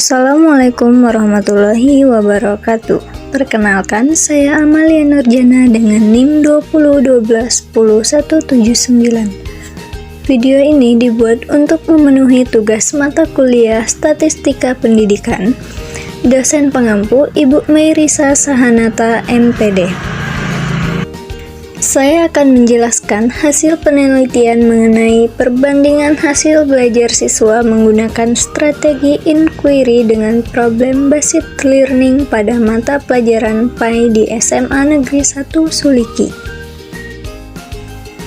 Assalamualaikum warahmatullahi wabarakatuh. Perkenalkan, saya Amalia Nurjana dengan NIM 2012101179. Video ini dibuat untuk memenuhi tugas mata kuliah Statistika Pendidikan. Dosen pengampu Ibu Mairisa Sahanata, MPD. Saya akan menjelaskan hasil penelitian mengenai perbandingan hasil belajar siswa menggunakan strategi inquiry dengan problem based learning pada mata pelajaran PAI di SMA Negeri 1 Suliki.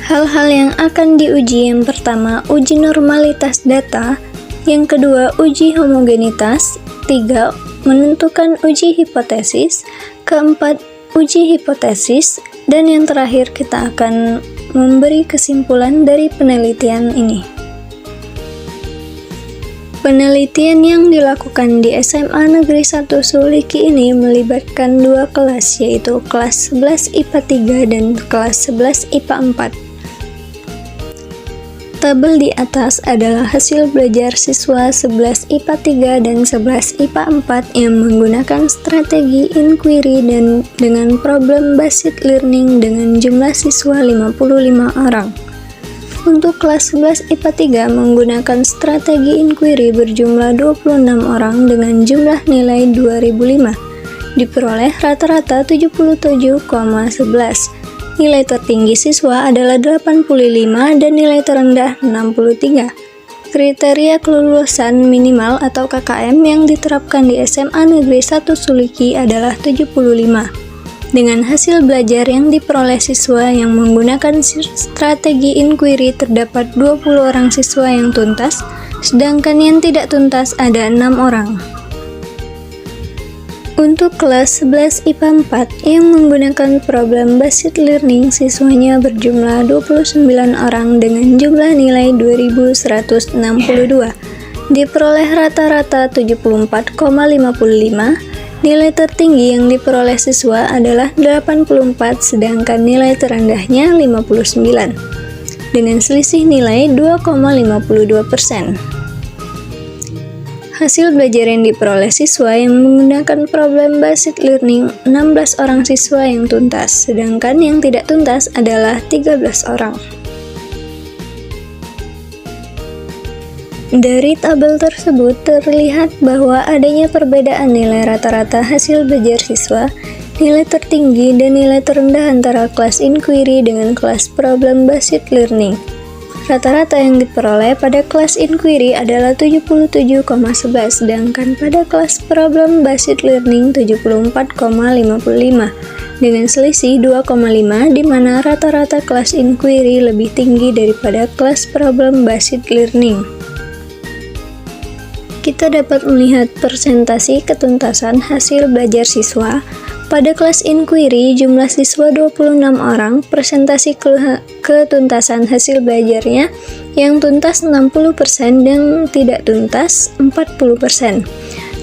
Hal-hal yang akan diuji: yang pertama, uji normalitas data; yang kedua, uji homogenitas; 3. Menentukan uji hipotesis; keempat, uji hipotesis; dan yang terakhir kita akan memberi kesimpulan dari penelitian ini. Penelitian yang dilakukan di SMA Negeri 1 Suliki ini melibatkan dua kelas, yaitu kelas 11 IPA 3 dan kelas 11 IPA 4. Tabel di atas adalah hasil belajar siswa 11 IPA 3 dan 11 IPA 4 yang menggunakan strategi inquiry dan dengan problem based learning dengan jumlah siswa 55 orang. Untuk kelas 11 IPA 3 menggunakan strategi inquiry berjumlah 26 orang dengan jumlah nilai 2005. Diperoleh rata-rata 77,11. Nilai tertinggi siswa adalah 85 dan nilai terendah 63. Kriteria kelulusan minimal atau KKM yang diterapkan di SMA Negeri 1 Suliki adalah 75. Dengan hasil belajar yang diperoleh siswa yang menggunakan strategi inquiry terdapat 20 orang siswa yang tuntas, sedangkan yang tidak tuntas ada 6 orang. Untuk kelas 11 IPA 4 yang menggunakan problem based learning, siswanya berjumlah 29 orang dengan jumlah nilai 2162. Diperoleh rata-rata 74,55. Nilai tertinggi yang diperoleh siswa adalah 84, sedangkan nilai terendahnya 59. Dengan selisih nilai 2,52%. Hasil belajar yang diperoleh siswa yang menggunakan problem based learning, 16 orang siswa yang tuntas, sedangkan yang tidak tuntas adalah 13 orang. Dari tabel tersebut terlihat bahwa adanya perbedaan nilai rata-rata hasil belajar siswa, nilai tertinggi dan nilai terendah antara kelas inquiry dengan kelas problem based learning. Rata-rata yang diperoleh pada kelas inquiry adalah 77,11, sedangkan pada kelas problem based learning 74,55, dengan selisih 2,5, di mana rata-rata kelas inquiry lebih tinggi daripada kelas problem based learning. Kita dapat melihat persentase ketuntasan hasil belajar siswa. Pada kelas inquiry, jumlah siswa 26 orang, persentase ketuntasan hasil belajarnya yang tuntas 60% dan tidak tuntas 40%.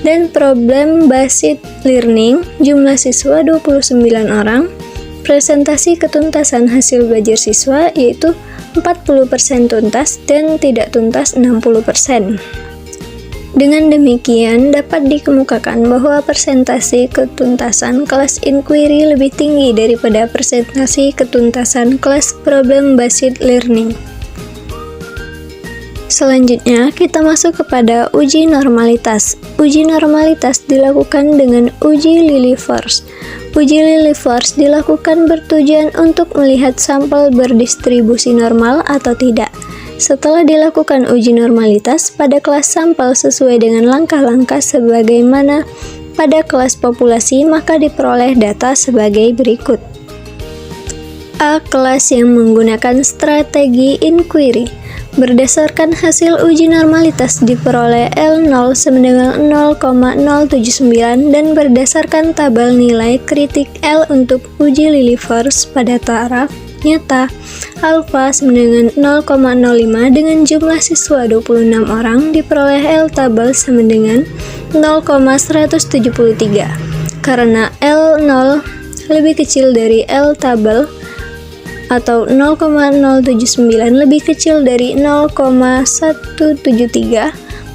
Dan problem based learning, jumlah siswa 29 orang, presentasi ketuntasan hasil belajar siswa yaitu 40% tuntas dan tidak tuntas 60%. Dengan demikian, dapat dikemukakan bahwa persentase ketuntasan kelas inquiry lebih tinggi daripada persentase ketuntasan kelas problem based learning. Selanjutnya, kita masuk kepada uji normalitas. Uji normalitas dilakukan dengan uji Lilliefors. Uji Lilliefors dilakukan bertujuan untuk melihat sampel berdistribusi normal atau tidak. Setelah dilakukan uji normalitas pada kelas sampel sesuai dengan langkah-langkah sebagaimana pada kelas populasi, maka diperoleh data sebagai berikut. A. Kelas yang menggunakan strategi inquiry. Berdasarkan hasil uji normalitas diperoleh L0 sama dengan 0,079 dan berdasarkan tabel nilai kritik L untuk uji Lilliefors pada taraf nyata, alfa sama dengan 0,05 dengan jumlah siswa 26 orang, diperoleh L tabel sama dengan 0,173. Karena L0 lebih kecil dari L tabel atau 0,079 lebih kecil dari 0,173,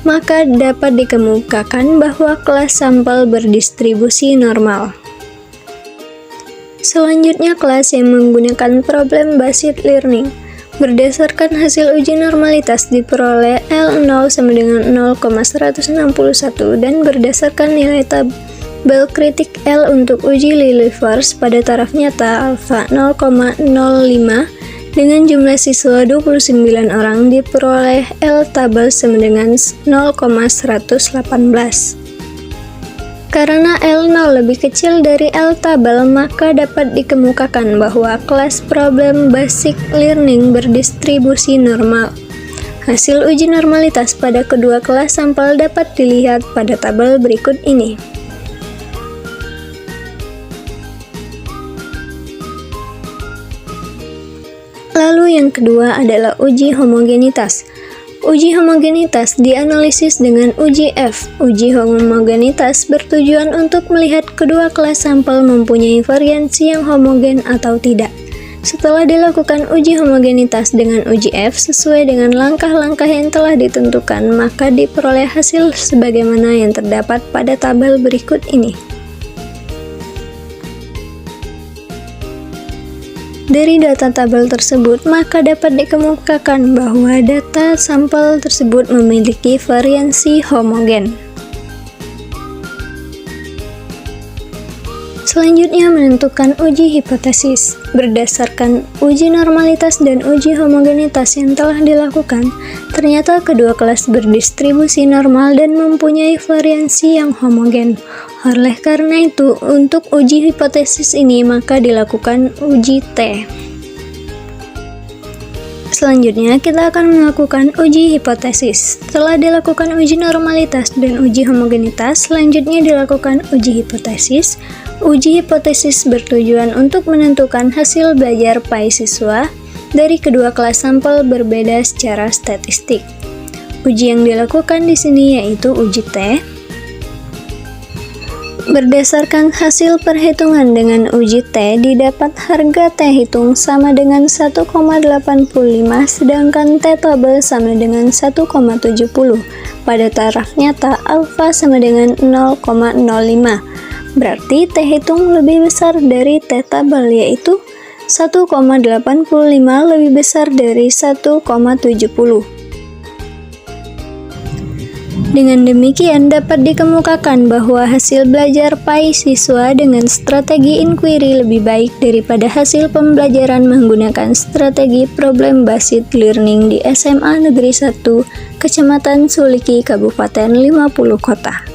maka dapat dikemukakan bahwa kelas sampel berdistribusi normal. Selanjutnya, kelas yang menggunakan problem based learning. Berdasarkan hasil uji normalitas diperoleh L0 sama dengan 0,161 dan berdasarkan nilai tabel kritik L untuk uji Lilliefors pada taraf nyata alfa 0,05 dengan jumlah siswa 29 orang diperoleh L tabel sama dengan 0,118. Karena L0 lebih kecil dari L tabel, maka dapat dikemukakan bahwa kelas problem basic learning berdistribusi normal. Hasil uji normalitas pada kedua kelas sampel dapat dilihat pada tabel berikut ini. Lalu yang kedua adalah uji homogenitas. Uji homogenitas dianalisis dengan uji F. Uji homogenitas bertujuan untuk melihat kedua kelas sampel mempunyai variansi yang homogen atau tidak. Setelah dilakukan uji homogenitas dengan uji F sesuai dengan langkah-langkah yang telah ditentukan, maka diperoleh hasil sebagaimana yang terdapat pada tabel berikut ini. Dari data tabel tersebut, maka dapat dikemukakan bahwa data sampel tersebut memiliki variansi homogen. Selanjutnya, menentukan uji hipotesis. Berdasarkan uji normalitas dan uji homogenitas yang telah dilakukan, ternyata kedua kelas berdistribusi normal dan mempunyai variansi yang homogen. Oleh karena itu, untuk uji hipotesis ini maka dilakukan uji T. Selanjutnya, kita akan melakukan uji hipotesis. Setelah dilakukan uji normalitas dan uji homogenitas, selanjutnya dilakukan uji hipotesis. Uji hipotesis bertujuan untuk menentukan hasil belajar PAI siswa dari kedua kelas sampel berbeda secara statistik. Uji yang dilakukan di sini yaitu uji T. Berdasarkan hasil perhitungan dengan uji T, didapat harga T hitung sama dengan 1,85 sedangkan T tabel sama dengan 1,70. Pada taraf nyata, alfa sama dengan 0,05. Berarti T hitung lebih besar dari T tabel yaitu 1,85 lebih besar dari 1,70. Dengan demikian dapat dikemukakan bahwa hasil belajar PAI siswa dengan strategi inquiry lebih baik daripada hasil pembelajaran menggunakan strategi problem based learning di SMA Negeri 1, Kecamatan Suliki, Kabupaten 50 Kota.